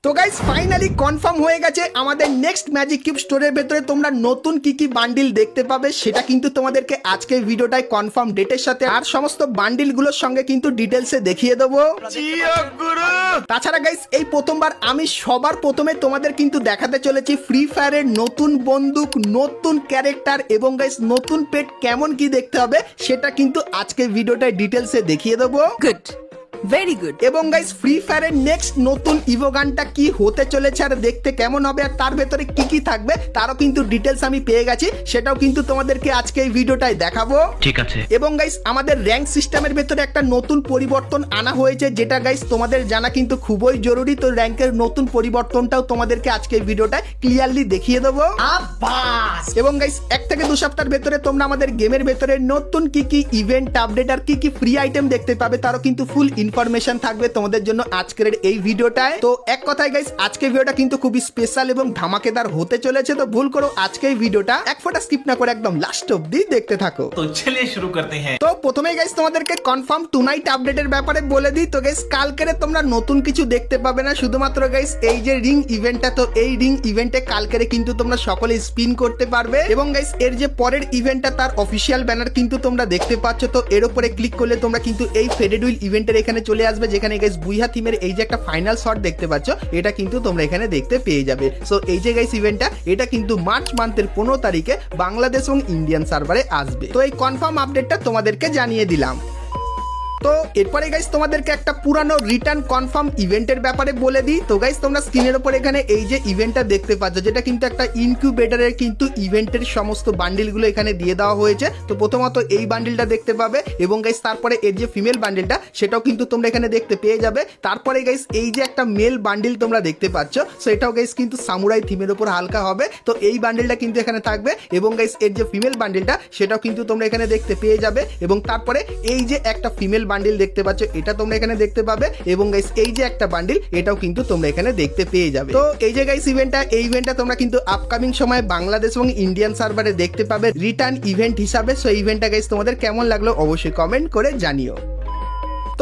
তো guys finally confirm হয়ে গেছে আমাদের নেক্সট ম্যাজিক কিউব স্টোরের ভেতরে তোমরা নতুন কি কি বান্ডিল দেখতে পাবে সেটা কিন্তু তোমাদেরকে আজকের ভিডিওটায় কনফার্ম ডেটের সাথে আর সমস্ত বান্ডিল গুলোর সঙ্গে কিন্তু ডিটেলসে দেখিয়ে দেবো। তাছাড়া গাইস এই প্রথমবার আমি সবার প্রথমে তোমাদের কিন্তু দেখাতে চলেছি ফ্রি ফায়ারের নতুন বন্দুক, নতুন ক্যারেক্টার এবং গাইস নতুন পেট কেমন কি দেখতে হবে সেটা কিন্তু আজকের ভিডিওটায় ডিটেলসে দেখিয়ে দেবো। Good, very good. এবং গাইস ফ্রি ফায়ারের নেক্সট নতুন ইভো গানটা কি হতে চলেছে আর দেখতে কেমন হবে আর তার ভেতরে কি কি থাকবে তারও কিন্তু ডিটেলস আমি পেয়ে গেছি, সেটাও কিন্তু তোমাদেরকে আজকে এই ভিডিওটায় দেখাবো। ঠিক আছে। এবং গাইস আমাদের র্যাঙ্ক সিস্টেমের ভেতরে একটা নতুন পরিবর্তন আনা হয়েছে, যেটা গাইস তোমাদের জানা কিন্তু খুবই জরুরি। তো র্যাঙ্কের নতুন পরিবর্তনটাও তোমাদেরকে আজকে এই ভিডিওটায় ক্লিয়ারলি দেখিয়ে দেবো। এবং গাইস 1 থেকে 2 সপ্তাহের ভেতরে তোমরা আমাদের গেমের ভেতরে নতুন কি কি ইভেন্ট আপডেট আর কি কি ফ্রি আইটেম দেখতে পাবে তারও কিন্তু ফুল ইনফরমেশন থাকবে তোমাদের জন্য আজকের এই ভিডিওটায়। তো এক কথায় গাইস আজকের ভিডিওটা কিন্তু খুবই স্পেশাল এবং ধামাকেদার হতে চলেছে। তো ভুল করো আজকে এই ভিডিওটা এক ফোঁটা স্কিপ না করে একদম লাস্ট অবধি দেখতে থাকো। তো চলিए শুরু করতে हैं। তো প্রথমেই গাইস তোমাদেরকে কনফার্ম টুনাইট আপডেটের ব্যাপারে বলে দিই। তো গাইস কালকেরে তোমরা নতুন কিছু দেখতে পাবে না, শুধুমাত্র গাইস এই যে রিং ইভেন্টটা, তো এই রিং ইভেন্টে কালকেরে কিন্তু তোমরা সকলে স্পিন করতে পারবে। এবং গাইস এর যে পরের ইভেন্টটা তার অফিসিয়াল ব্যানার কিন্তু তোমরা দেখতে পাচ্ছ। তো এর উপরে ক্লিক করলে তোমরা কিন্তু এই ফেডেড হুইল ইভেন্টের এখানে চলে আসবে, যেখানে গাইস বুইহা থিমের এই যে একটা ফাইনাল শট দেখতে পাচ্ছ এটা কিন্তু তোমরা এখানে দেখতে পেয়ে যাবে। সো এই যে গাইস ইভেন্টটা এটা কিন্তু মার্চ মান্থের 15 তারিখে বাংলাদেশ এবং ইন্ডিয়ান সার্ভারে আসবে। তো এই কনফার্ম আপডেটটা তোমাদেরকে জানিয়ে দিলাম। তো এরপরে গাইস তোমাদেরকে একটা পুরানো রিটার্ন কনফার্ম ইভেন্টের ব্যাপারে বলে দিই। তো গাইস তোমরা স্ক্রিনের উপর এখানে এই যে ইভেন্টটা দেখতে পাচ্ছ, যেটা কিন্তু একটা ইনকিউবেটরের কিন্তু ইভেন্টের সমস্ত বান্ডিলগুলো এখানে দিয়ে দেওয়া হয়েছে। তো প্রথমত এই বান্ডিলটা দেখতে পাবে এবং গাইস তারপরে এর যে ফিমেল বান্ডিলটা সেটাও কিন্তু তোমরা এখানে দেখতে পেয়ে যাবে। তারপরে গাইস এই যে একটা মেল বান্ডিল তোমরা দেখতে পাচ্ছ, সো এটাও গাইস কিন্তু সামুরাই থিমের উপর হালকা হবে। তো এই বান্ডিলটা কিন্তু এখানে থাকবে এবং গাইস এর যে ফিমেল বান্ডিলটা সেটাও কিন্তু তোমরা এখানে দেখতে পেয়ে যাবে। এবং তারপরে এই যে একটা ফিমেল বান্ডিল দেখতে পাচ্ছ এটা তোমরা এখানে দেখতে পাবে এবং গাইস এই যে একটা বান্ডিল এটাও কিন্তু তোমরা এখানে দেখতে পেয়ে যাবে। তো এই যে গাইস এই ইভেন্টটা তোমরা কিন্তু আপকামিং সময় বাংলাদেশ এবং ইন্ডিয়ান সার্ভারে দেখতে পাবে রিটার্ন ইভেন্ট হিসাবে। সো ইভেন্টটা গাইস তোমাদের কেমন লাগলো অবশ্যই কমেন্ট করে জানিও।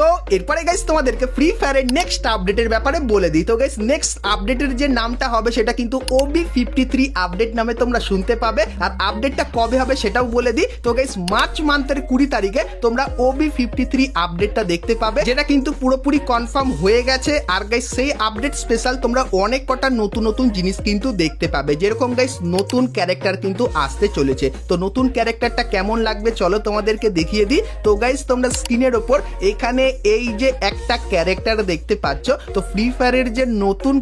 তো এরপরে গাইস তোমাদেরকে ফ্রি ফায়ারের নেক্সট আপডেটের ব্যাপারে বলে দিই। তো গাইস নেক্সট আপডেটের যে নামটা হবে সেটা কিন্তু OB53 আপডেট নামে তোমরা শুনতে পাবে। আর আপডেটটা কবে হবে সেটাও বলে দিই। তো গাইস মার্চ মান্থের 20 তারিখে তোমরা OB53 আপডেটটা দেখতে পাবে, যেটা কিন্তু পুরোপুরি কনফার্ম হয়ে গেছে। আর গাইস সেই আপডেট স্পেশাল তোমরা অনেক কটা নতুন নতুন জিনিস কিন্তু দেখতে পাবে, যেরকম গাইস নতুন ক্যারেক্টার কিন্তু আসতে চলেছে। তো নতুন ক্যারেক্টারটা কেমন লাগবে চলো তোমাদেরকে দেখিয়ে দিই। তো গাইস তোমরা স্ক্রিনের ওপর এখানে এই যে একটা ক্যারেক্টার দেখতে পাচ্ছ, তো ফ্রি ফায়ারের যে নতুন